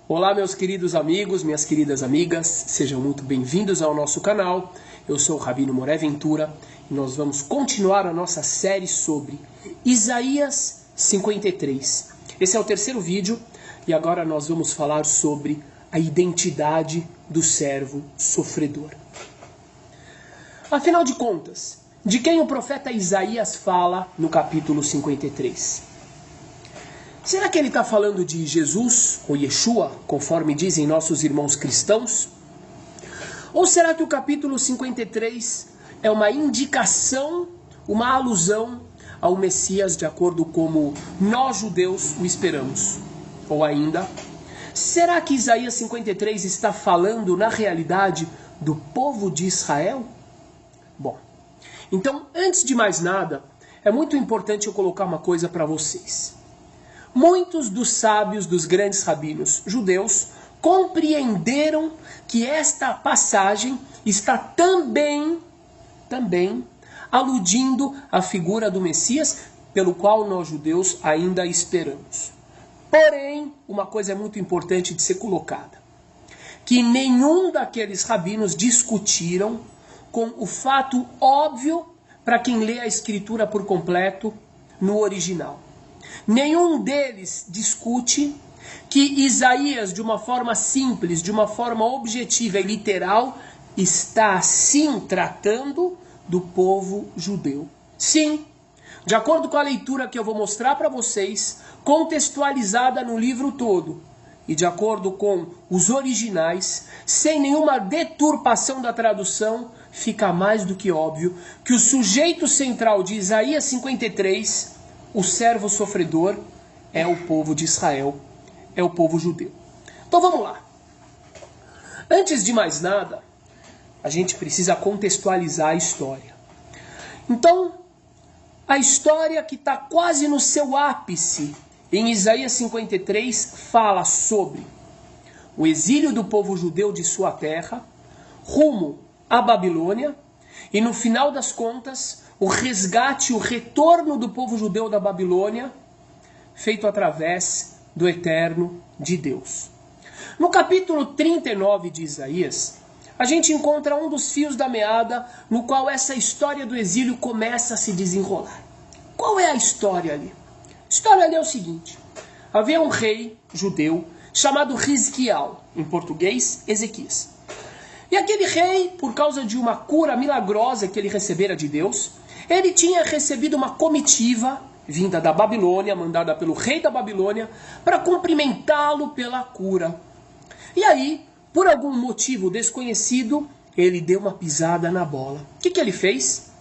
Olá, meus queridos amigos, minhas queridas amigas, sejam muito bem-vindos ao nosso canal. Eu sou o Rabino Moré Ventura e nós vamos continuar a nossa série sobre Isaías 53. Esse é o terceiro vídeo e agora nós vamos falar sobre a identidade do servo sofredor. Afinal de contas, de quem o profeta Isaías fala no capítulo 53? Será que ele está falando de Jesus, ou Yeshua, conforme dizem nossos irmãos cristãos? Ou será que o capítulo 53 é uma indicação, uma alusão ao Messias de acordo como nós judeus o esperamos? Ou ainda, será que Isaías 53 está falando na realidade do povo de Israel? Bom, então antes de mais nada, é muito importante eu colocar uma coisa para vocês. Muitos dos sábios, dos grandes rabinos judeus, compreenderam que esta passagem está também aludindo à figura do Messias, pelo qual nós judeus ainda esperamos. Porém, uma coisa é muito importante de ser colocada, que nenhum daqueles rabinos discutiram com o fato óbvio para quem lê a Escritura por completo no original. Nenhum deles discute que Isaías, de uma forma simples, de uma forma objetiva e literal, está sim tratando do povo judeu. Sim, de acordo com a leitura que eu vou mostrar para vocês, contextualizada no livro todo, e de acordo com os originais, sem nenhuma deturpação da tradução, fica mais do que óbvio que o sujeito central de Isaías 53, o servo sofredor, é o povo de Israel, é o povo judeu. Então vamos lá. Antes de mais nada, a gente precisa contextualizar a história. Então, a história que está quase no seu ápice, em Isaías 53, fala sobre o exílio do povo judeu de sua terra, rumo à Babilônia, e no final das contas, o resgate, o retorno do povo judeu da Babilônia, feito através do eterno de Deus. No capítulo 39 de Isaías, a gente encontra um dos fios da meada no qual essa história do exílio começa a se desenrolar. Qual é a história ali? A história ali é o seguinte: havia um rei judeu chamado Hizquial, em português, Ezequias. E aquele rei, por causa de uma cura milagrosa que ele recebera de Deus, ele tinha recebido uma comitiva vinda da Babilônia, mandada pelo rei da Babilônia, para cumprimentá-lo pela cura. E aí, por algum motivo desconhecido, ele deu uma pisada na bola. O que ele fez?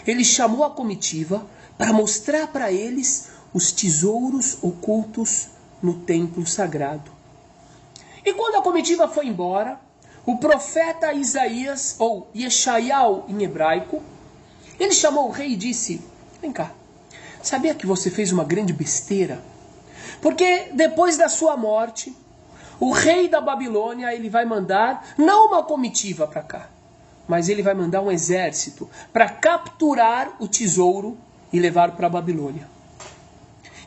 Ele chamou a comitiva para mostrar para eles os tesouros ocultos no templo sagrado. E quando a comitiva foi embora, o profeta Isaías, ou Yeshayahu em hebraico, ele chamou o rei e disse: vem cá, sabia que você fez uma grande besteira? Porque depois da sua morte, o rei da Babilônia, ele vai mandar não uma comitiva para cá, mas ele vai mandar um exército para capturar o tesouro e levar para a Babilônia.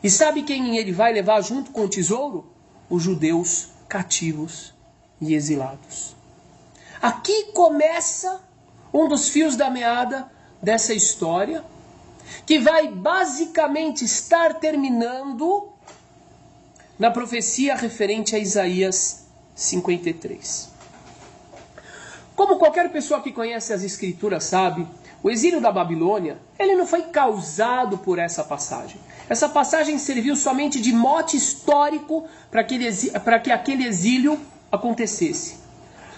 E sabe quem ele vai levar junto com o tesouro? Os judeus cativos e exilados. Aqui começa um dos fios da meada dessa história, que vai basicamente estar terminando na profecia referente a Isaías 53. Como qualquer pessoa que conhece as Escrituras sabe, o exílio da Babilônia, ele não foi causado por essa passagem. Essa passagem serviu somente de mote histórico para que aquele exílio acontecesse.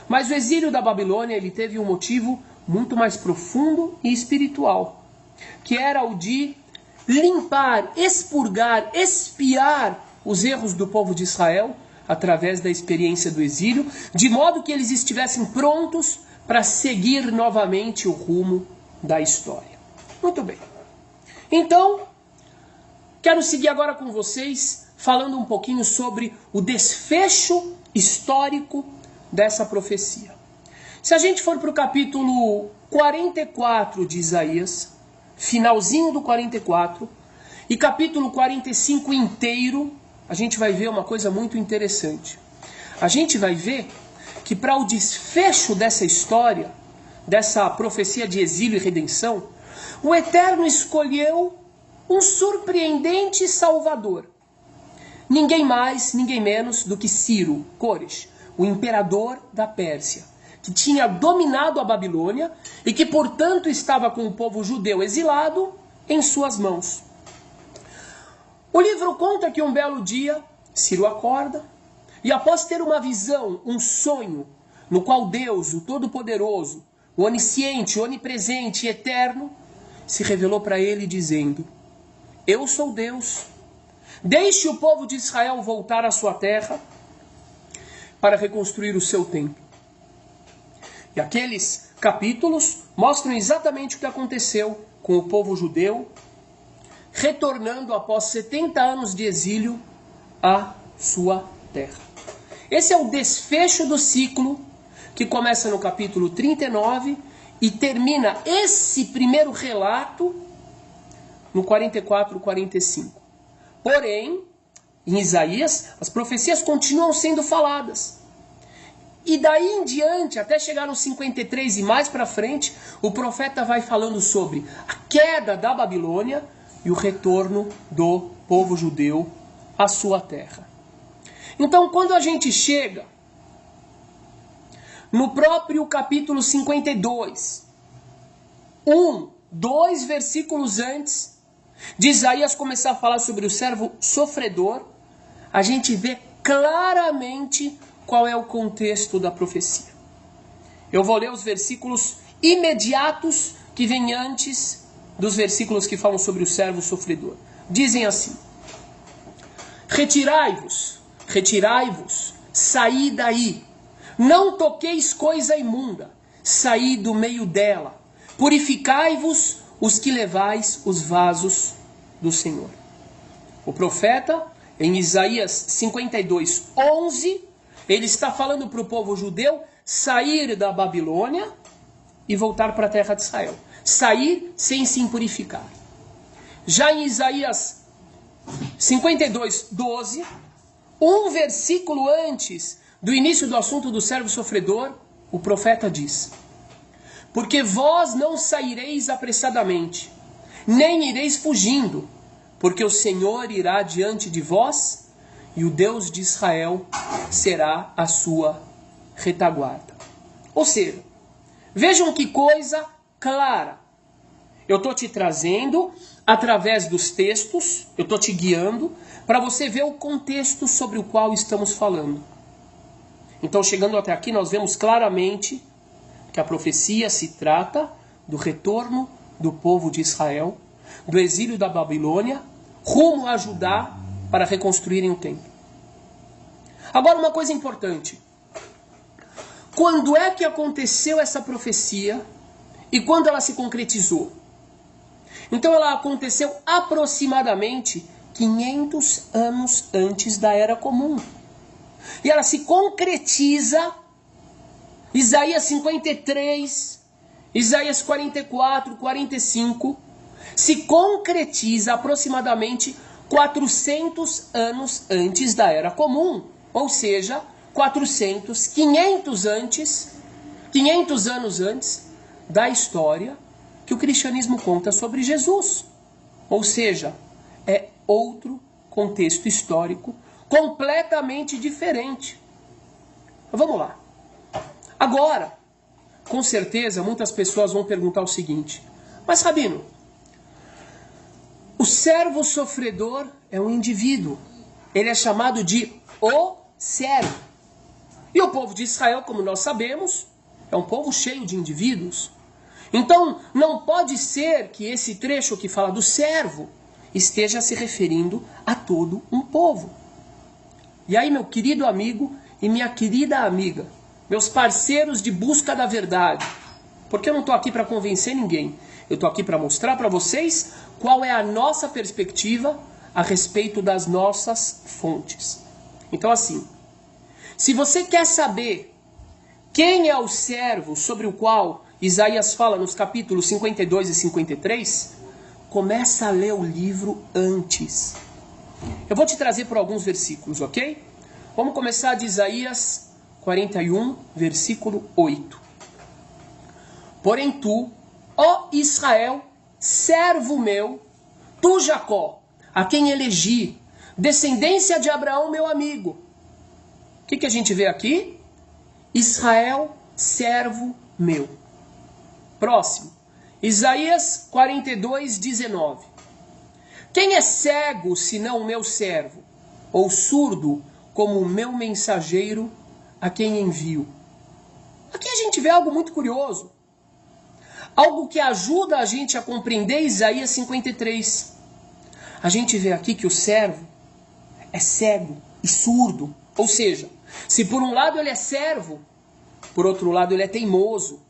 Mas o exílio da Babilônia, ele teve um motivo muito mais profundo e espiritual, que era o de limpar, expurgar, expiar os erros do povo de Israel através da experiência do exílio, de modo que eles estivessem prontos para seguir novamente o rumo da história. Muito bem. Então, quero seguir agora com vocês falando um pouquinho sobre o desfecho histórico dessa profecia. Se a gente for para o capítulo 44 de Isaías, finalzinho do 44, e capítulo 45 inteiro, a gente vai ver uma coisa muito interessante. a gente vai ver que para o desfecho dessa história, dessa profecia de exílio e redenção, o Eterno escolheu um surpreendente salvador. Ninguém mais, ninguém menos do que Ciro, Cores, o imperador da Pérsia, que tinha dominado a Babilônia e que, portanto, estava com o povo judeu exilado em suas mãos. O livro conta que um belo dia, Ciro acorda e, após ter uma visão, um sonho, no qual Deus, o Todo-Poderoso, o Onisciente, o Onipresente e Eterno, se revelou para ele dizendo: eu sou Deus, deixe o povo de Israel voltar à sua terra para reconstruir o seu templo. E aqueles capítulos mostram exatamente o que aconteceu com o povo judeu, retornando após 70 anos de exílio à sua terra. Esse é o desfecho do ciclo que começa no capítulo 39 e termina esse primeiro relato no 44 e 45. Porém, em Isaías, as profecias continuam sendo faladas. E daí em diante, até chegar no 53 e mais para frente, o profeta vai falando sobre a queda da Babilônia e o retorno do povo judeu à sua terra. Então, quando a gente chega no próprio capítulo 52, 2 versículos antes de Isaías começar a falar sobre o servo sofredor, a gente vê claramente qual é o contexto da profecia. Eu vou ler os versículos imediatos que vêm antes dos versículos que falam sobre o servo sofredor. Dizem assim: retirai-vos, retirai-vos, saí daí, não toqueis coisa imunda, saí do meio dela, purificai-vos os que levais os vasos do Senhor. O profeta, em Isaías 52, 11, ele está falando para o povo judeu sair da Babilônia e voltar para a terra de Israel. Sair sem se purificar. Já em Isaías 52, 12, um versículo antes do início do assunto do servo sofredor, o profeta diz: porque vós não saireis apressadamente, nem ireis fugindo, porque o Senhor irá diante de vós, e o Deus de Israel será a sua retaguarda. Ou seja, vejam que coisa clara. Eu estou te trazendo, através dos textos, eu estou te guiando, para você ver o contexto sobre o qual estamos falando. Então, chegando até aqui, nós vemos claramente que a profecia se trata do retorno do povo de Israel, do exílio da Babilônia, rumo a Judá, para reconstruírem o templo. Agora, uma coisa importante. Quando é que aconteceu essa profecia e quando ela se concretizou? Então, ela aconteceu aproximadamente 500 anos antes da Era Comum. E ela se concretiza, Isaías 53, Isaías 44, 45, se concretiza aproximadamente 400 anos antes da Era Comum. Ou seja, 500 anos antes da história que o cristianismo conta sobre Jesus. Ou seja, é outro contexto histórico completamente diferente. Vamos lá. Agora, com certeza, muitas pessoas vão perguntar o seguinte: mas, Rabino, o servo sofredor é um indivíduo. Ele é chamado de o servo. E o povo de Israel, como nós sabemos, é um povo cheio de indivíduos. Então, não pode ser que esse trecho que fala do servo esteja se referindo a todo um povo. E aí, meu querido amigo e minha querida amiga, meus parceiros de busca da verdade, porque eu não estou aqui para convencer ninguém, eu estou aqui para mostrar para vocês qual é a nossa perspectiva a respeito das nossas fontes. Então, assim, se você quer saber quem é o servo sobre o qual Isaías fala nos capítulos 52 e 53, começa a ler o livro antes. Eu vou te trazer por alguns versículos, ok? Vamos começar de Isaías 41, versículo 8. Porém tu, ó Israel, servo meu, tu Jacó, a quem elegi, descendência de Abraão, meu amigo. O que a gente vê aqui? Israel, servo meu. Próximo. Isaías 42, 19. Quem é cego, senão o meu servo? Ou surdo, como o meu mensageiro, a quem envio? Aqui a gente vê algo muito curioso. Algo que ajuda a gente a compreender Isaías 53. A gente vê aqui que o servo é cego e surdo. Ou seja, se por um lado ele é servo, por outro lado ele é teimoso.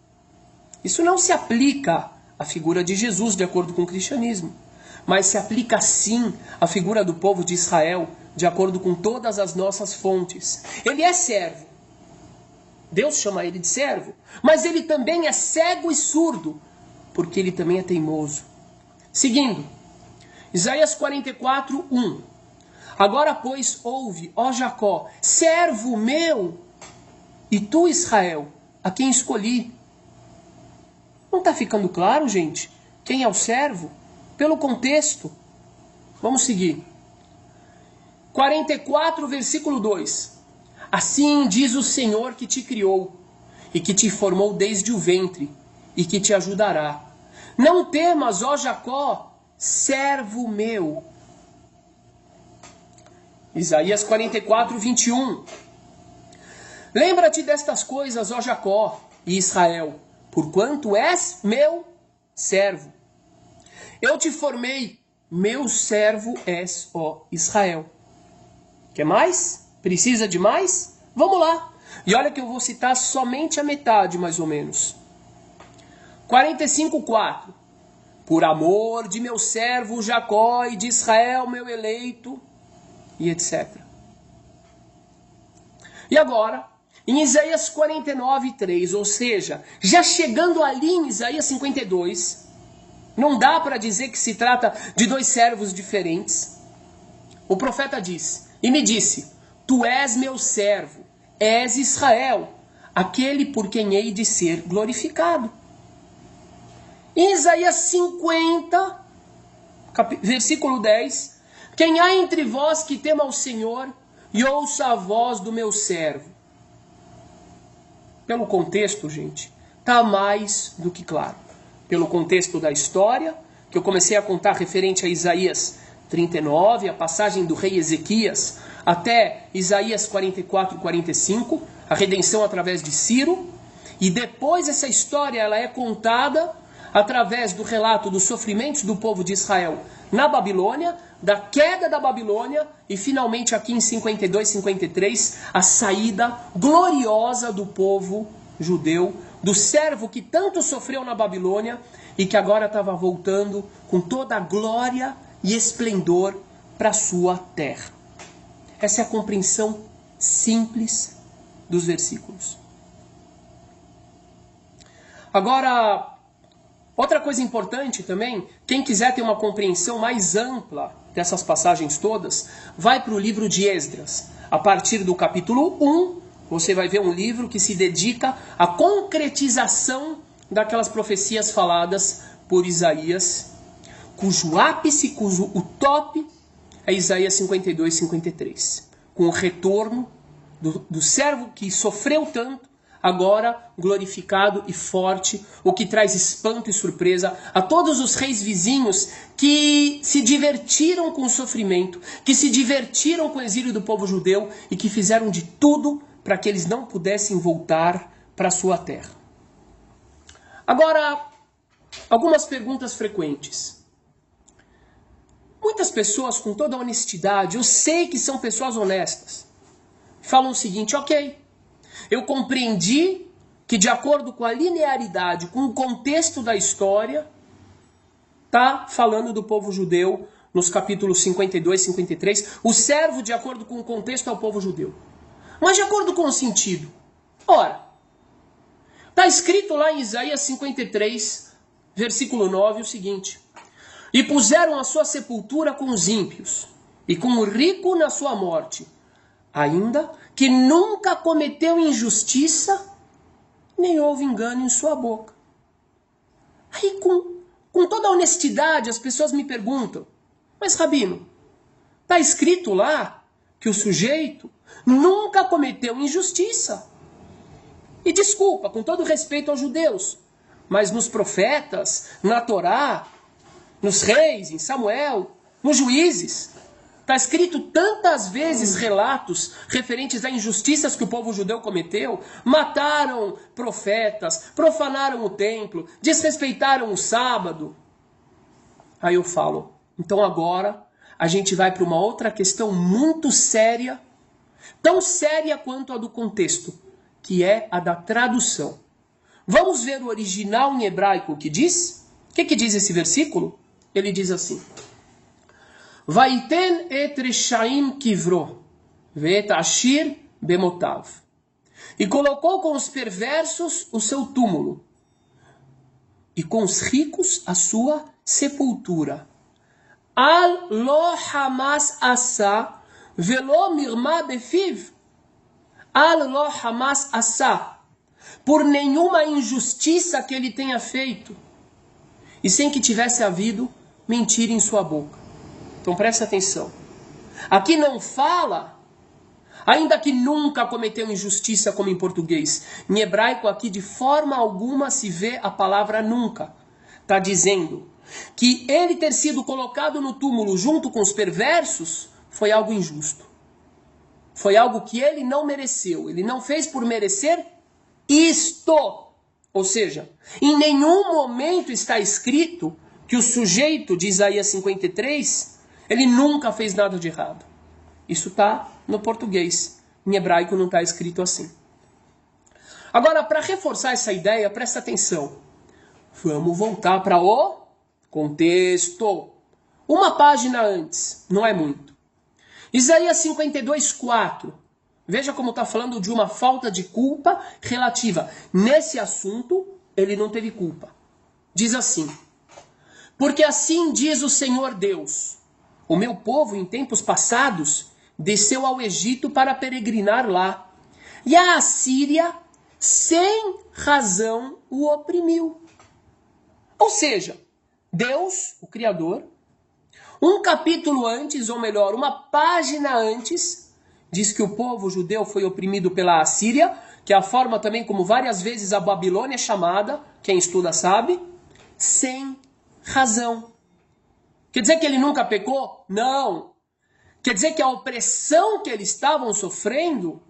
Isso não se aplica à figura de Jesus, de acordo com o cristianismo. Mas se aplica sim à figura do povo de Israel, de acordo com todas as nossas fontes. Ele é servo. Deus chama ele de servo. Mas ele também é cego e surdo, porque ele também é teimoso. Seguindo, Isaías 44, 1. Agora, pois, ouve, ó Jacó, servo meu, e tu, Israel, a quem escolhi. Não está ficando claro, gente, quem é o servo? Pelo contexto. Vamos seguir. 44, versículo 2. Assim diz o Senhor que te criou, e que te formou desde o ventre, e que te ajudará. Não temas, ó Jacó, servo meu. Isaías 44, 21. Lembra-te destas coisas, ó Jacó e Israel, porquanto és meu servo. Eu te formei, meu servo és, ó Israel. Quer mais? Precisa de mais? Vamos lá. E olha que eu vou citar somente a metade, mais ou menos. 45, 4. Por amor de meu servo Jacó e de Israel, meu eleito, e etc. E agora, em Isaías 49, 3, ou seja, já chegando ali em Isaías 52, não dá para dizer que se trata de dois servos diferentes. O profeta diz, e me disse, tu és meu servo, és Israel, aquele por quem hei de ser glorificado. Em Isaías 50, versículo 10, quem há entre vós que tema ao Senhor e ouça a voz do meu servo. Pelo contexto, gente, está mais do que claro. Pelo contexto da história, que eu comecei a contar referente a Isaías 39, a passagem do rei Ezequias, até Isaías 44, 45, a redenção através de Ciro, e depois essa história ela é contada através do relato dos sofrimentos do povo de Israel na Babilônia, da queda da Babilônia, e finalmente aqui em 52, 53, a saída gloriosa do povo judeu, do servo que tanto sofreu na Babilônia e que agora estava voltando com toda a glória e esplendor para a sua terra. Essa é a compreensão simples dos versículos. Agora, outra coisa importante também, quem quiser ter uma compreensão mais ampla dessas passagens todas, vai para o livro de Esdras. A partir do capítulo 1, você vai ver um livro que se dedica à concretização daquelas profecias faladas por Isaías, cujo ápice, o top, é Isaías 52, 53. Com o retorno do servo que sofreu tanto, agora glorificado e forte, o que traz espanto e surpresa a todos os reis vizinhos que se divertiram com o sofrimento, que se divertiram com o exílio do povo judeu e que fizeram de tudo para que eles não pudessem voltar para a sua terra. Agora, algumas perguntas frequentes. Muitas pessoas, com toda a honestidade, eu sei que são pessoas honestas, falam o seguinte, ok, eu compreendi que de acordo com a linearidade, com o contexto da história, está falando do povo judeu nos capítulos 52 e 53, o servo de acordo com o contexto é o povo judeu. Mas de acordo com o sentido, ora, está escrito lá em Isaías 53, versículo 9, o seguinte, e puseram a sua sepultura com os ímpios, e com o rico na sua morte, ainda que nunca cometeu injustiça, nem houve engano em sua boca. Aí, com toda a honestidade, as pessoas me perguntam, mas Rabino, está escrito lá que o sujeito nunca cometeu injustiça. E desculpa, com todo respeito aos judeus, mas nos profetas, na Torá, nos reis, em Samuel, nos juízes, está escrito tantas vezes relatos referentes a injustiças que o povo judeu cometeu. Mataram profetas, profanaram o templo, desrespeitaram o sábado. Aí eu falo, então agora a gente vai para uma outra questão muito séria, tão séria quanto a do contexto, que é a da tradução. Vamos ver o original em hebraico o que diz? O que diz esse versículo? Ele diz assim: Vaiten et reshaim kivro, ve'et ashir bemotav. E colocou com os perversos o seu túmulo, e com os ricos a sua sepultura. Al lo hamas asa, velo mirma befiv. Al lo hamas asa, por nenhuma injustiça que ele tenha feito, e sem que tivesse havido mentira em sua boca. Então preste atenção. Aqui não fala, ainda que nunca cometeu injustiça, como em português. Em hebraico aqui de forma alguma se vê a palavra nunca. Está dizendo que ele ter sido colocado no túmulo junto com os perversos foi algo injusto. Foi algo que ele não mereceu. Ele não fez por merecer isto. Ou seja, em nenhum momento está escrito que o sujeito de Isaías 53, ele nunca fez nada de errado. Isso está no português. Em hebraico não está escrito assim. Agora, para reforçar essa ideia, presta atenção. Vamos voltar para o contexto. Uma página antes, não é muito. Isaías 52, 4. Veja como está falando de uma falta de culpa relativa. Nesse assunto, ele não teve culpa. Diz assim: porque assim diz o Senhor Deus, o meu povo em tempos passados desceu ao Egito para peregrinar lá, e a Assíria, sem razão, o oprimiu. Ou seja, Deus, o Criador, um capítulo antes, ou melhor, uma página antes, diz que o povo judeu foi oprimido pela Assíria, que é a forma também como várias vezes a Babilônia é chamada, quem estuda sabe, sem razão. Quer dizer que ele nunca pecou? Não. Quer dizer que a opressão que eles estavam sofrendo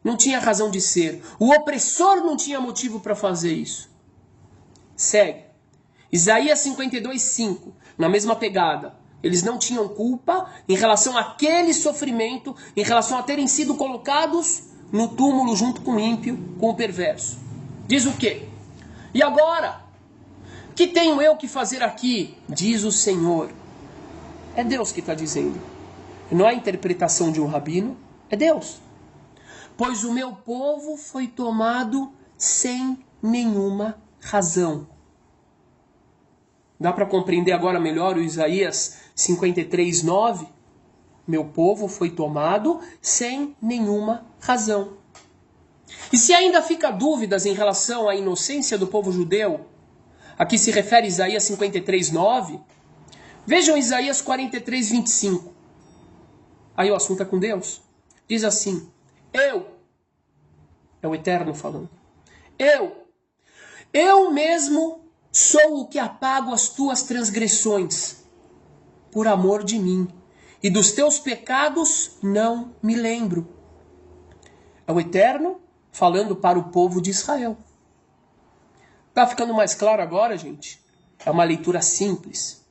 não tinha razão de ser. O opressor não tinha motivo para fazer isso. Segue. Isaías 52, 5. Na mesma pegada. Eles não tinham culpa em relação àquele sofrimento, em relação a terem sido colocados no túmulo junto com o ímpio, com o perverso. Diz o quê? E agora? Que tenho eu que fazer aqui? Diz o Senhor. É Deus que está dizendo. Não é a interpretação de um rabino, é Deus. Pois o meu povo foi tomado sem nenhuma razão. Dá para compreender agora melhor o Isaías 53, 9? Meu povo foi tomado sem nenhuma razão. E se ainda fica dúvidas em relação à inocência do povo judeu, a que se refere Isaías 53, 9, vejam Isaías 43, 25. Aí o assunto é com Deus. Diz assim: é o Eterno falando, eu mesmo sou o que apago as tuas transgressões, por amor de mim, e dos teus pecados não me lembro. É o Eterno falando para o povo de Israel. Tá ficando mais claro agora, gente? É uma leitura simples,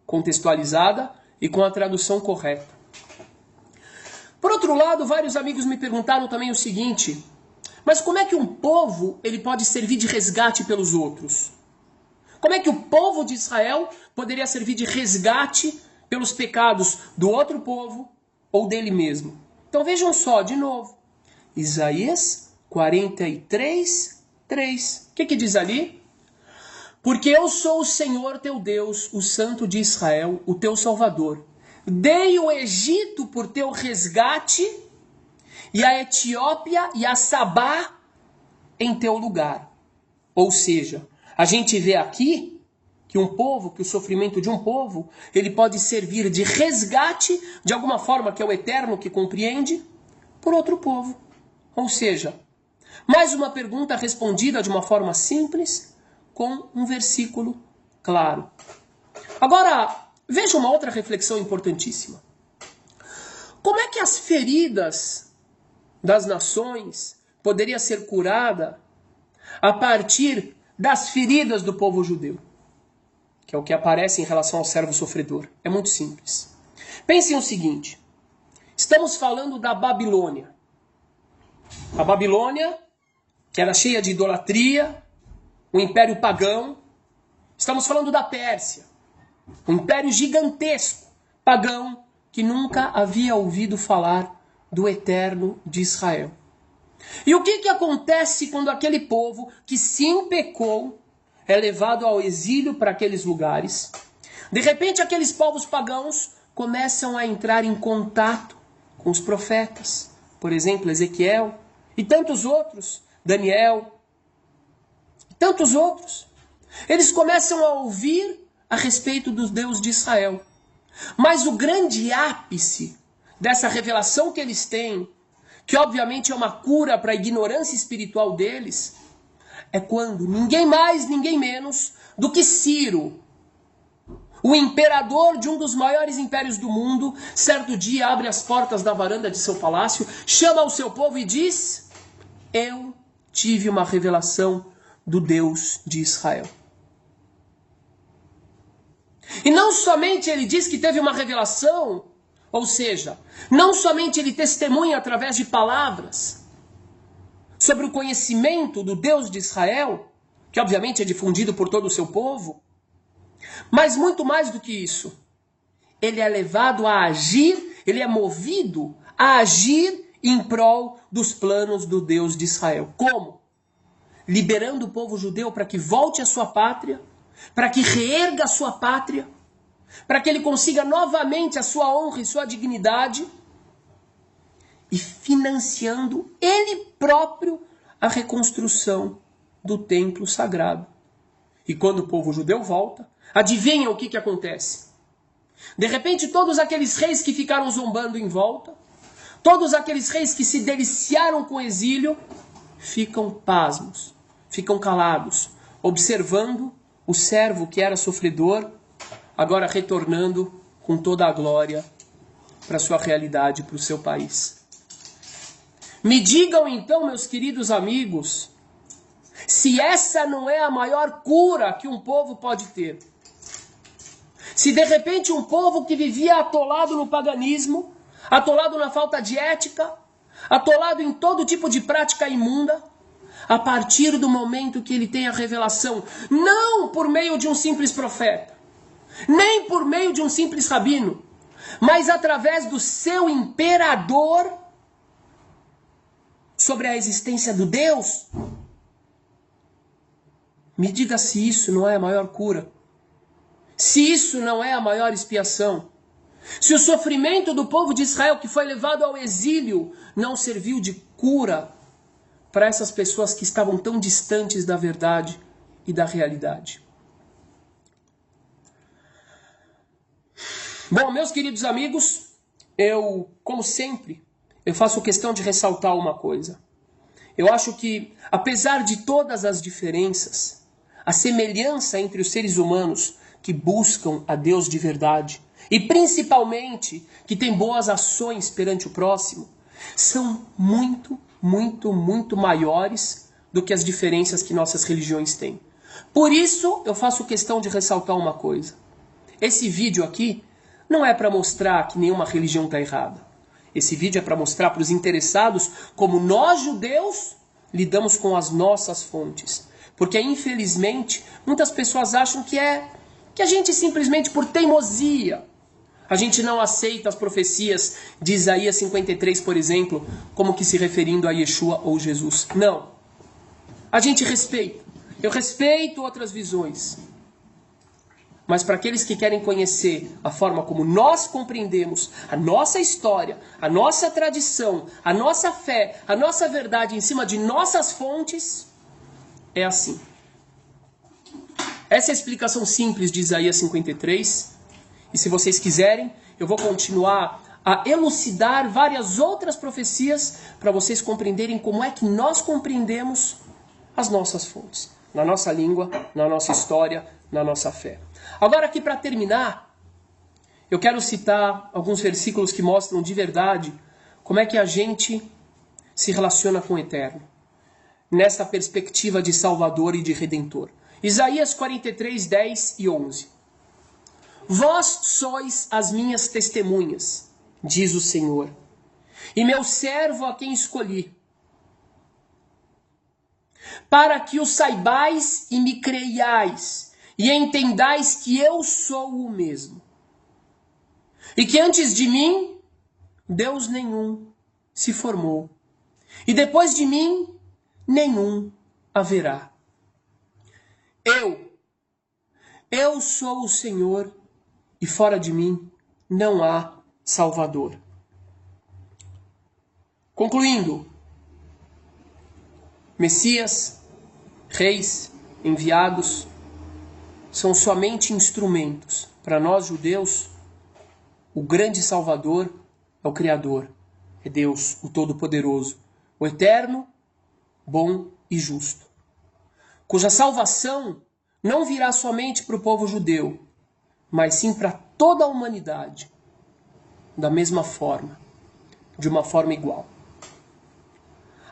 contextualizada e com a tradução correta. Por outro lado, vários amigos me perguntaram também o seguinte: mas como é que um povo ele pode servir de resgate pelos outros? Como é que o povo de Israel poderia servir de resgate pelos pecados do outro povo ou dele mesmo? Então vejam só, de novo, Isaías 43, 3. O que diz ali? Porque eu sou o Senhor teu Deus, o Santo de Israel, o teu Salvador. Dei o Egito por teu resgate e a Etiópia e a Sabá em teu lugar. Ou seja, a gente vê aqui que que o sofrimento de um povo, ele pode servir de resgate, de alguma forma, que é o Eterno que compreende, por outro povo. Ou seja, mais uma pergunta respondida de uma forma simples, com um versículo claro. Agora, veja uma outra reflexão importantíssima. Como é que as feridas das nações poderiam ser curadas a partir das feridas do povo judeu? Que é o que aparece em relação ao servo sofredor. É muito simples. Pensem o seguinte. Estamos falando da Babilônia. A Babilônia, que era cheia de idolatria, o império pagão. Estamos falando da Pérsia, um império gigantesco, pagão, que nunca havia ouvido falar do Eterno de Israel. E o que acontece quando aquele povo, que sim pecou, é levado ao exílio para aqueles lugares? De repente, aqueles povos pagãos começam a entrar em contato com os profetas. Por exemplo, Ezequiel e tantos outros, Daniel e tantos outros. Eles começam a ouvir a respeito do Deus de Israel. Mas o grande ápice dessa revelação que eles têm, que obviamente é uma cura para a ignorância espiritual deles, é quando ninguém mais, ninguém menos do que Ciro, o imperador de um dos maiores impérios do mundo, certo dia abre as portas da varanda de seu palácio, chama o seu povo e diz: eu tive uma revelação do Deus de Israel. E não somente ele diz que teve uma revelação, ou seja, não somente ele testemunha através de palavras sobre o conhecimento do Deus de Israel, que obviamente é difundido por todo o seu povo, mas muito mais do que isso, ele é levado a agir, ele é movido a agir em prol dos planos do Deus de Israel. Como? Liberando o povo judeu para que volte à sua pátria, para que reerga a sua pátria, para que ele consiga novamente a sua honra e sua dignidade, e financiando ele próprio a reconstrução do templo sagrado. E quando o povo judeu volta, adivinha o que acontece? De repente, todos aqueles reis que ficaram zombando em volta, todos aqueles reis que se deliciaram com o exílio, ficam pasmos, ficam calados, observando o servo que era sofredor, agora retornando com toda a glória para a sua realidade, para o seu país. Me digam então, meus queridos amigos, se essa não é a maior cura que um povo pode ter. Se de repente um povo que vivia atolado no paganismo, atolado na falta de ética, atolado em todo tipo de prática imunda, a partir do momento que ele tem a revelação, não por meio de um simples profeta, nem por meio de um simples rabino, mas através do seu imperador, sobre a existência do Deus, me diga se isso não é a maior cura, se isso não é a maior expiação, se o sofrimento do povo de Israel que foi levado ao exílio não serviu de cura para essas pessoas que estavam tão distantes da verdade e da realidade. Bom, meus queridos amigos, como sempre, eu faço questão de ressaltar uma coisa. Eu acho que, apesar de todas as diferenças, a semelhança entre os seres humanos que buscam a Deus de verdade, e principalmente que têm boas ações perante o próximo, são muito, muito, muito maiores do que as diferenças que nossas religiões têm. Por isso, eu faço questão de ressaltar uma coisa. Esse vídeo aqui não é para mostrar que nenhuma religião está errada. Esse vídeo é para mostrar para os interessados como nós, judeus, lidamos com as nossas fontes. Porque, infelizmente, muitas pessoas acham que a gente simplesmente, por teimosia, a gente não aceita as profecias de Isaías 53, por exemplo, como que se referindo a Yeshua ou Jesus. Não. A gente respeita. Eu respeito outras visões. Mas para aqueles que querem conhecer a forma como nós compreendemos a nossa história, a nossa tradição, a nossa fé, a nossa verdade em cima de nossas fontes, é assim. Essa é a explicação simples de Isaías 53. E se vocês quiserem, eu vou continuar a elucidar várias outras profecias para vocês compreenderem como é que nós compreendemos as nossas fontes. Na nossa língua, na nossa história, na nossa fé. Agora aqui para terminar, eu quero citar alguns versículos que mostram de verdade como é que a gente se relaciona com o Eterno, nessa perspectiva de Salvador e de Redentor. Isaías 43, 10 e 11. Vós sois as minhas testemunhas, diz o Senhor, e meu servo a quem escolhi, para que o saibais e me creiais, e entendais que eu sou o mesmo, e que antes de mim, Deus nenhum se formou, e depois de mim, nenhum haverá. Eu sou o Senhor, e fora de mim não há Salvador. Concluindo, Messias, reis, enviados, são somente instrumentos. Para nós judeus, o grande Salvador é o Criador, é Deus, o Todo-Poderoso, o Eterno, bom e justo, cuja salvação não virá somente para o povo judeu, mas sim para toda a humanidade, da mesma forma, de uma forma igual.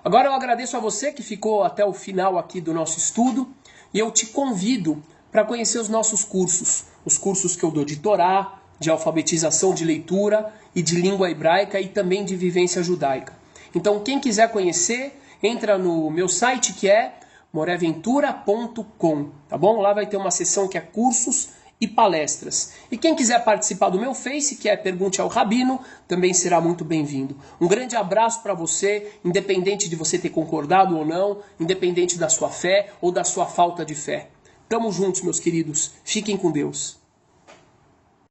Agora eu agradeço a você que ficou até o final aqui do nosso estudo e eu te convido para conhecer os nossos cursos, os cursos que eu dou de Torá, de alfabetização de leitura e de língua hebraica e também de vivência judaica. Então quem quiser conhecer, entra no meu site que é moreventura.com, tá bom? Lá vai ter uma seção que é cursos e palestras. E quem quiser participar do meu Face, que é Pergunte ao Rabino, também será muito bem-vindo. Um grande abraço para você, independente de você ter concordado ou não, independente da sua fé ou da sua falta de fé. Tamo juntos, meus queridos. Fiquem com Deus.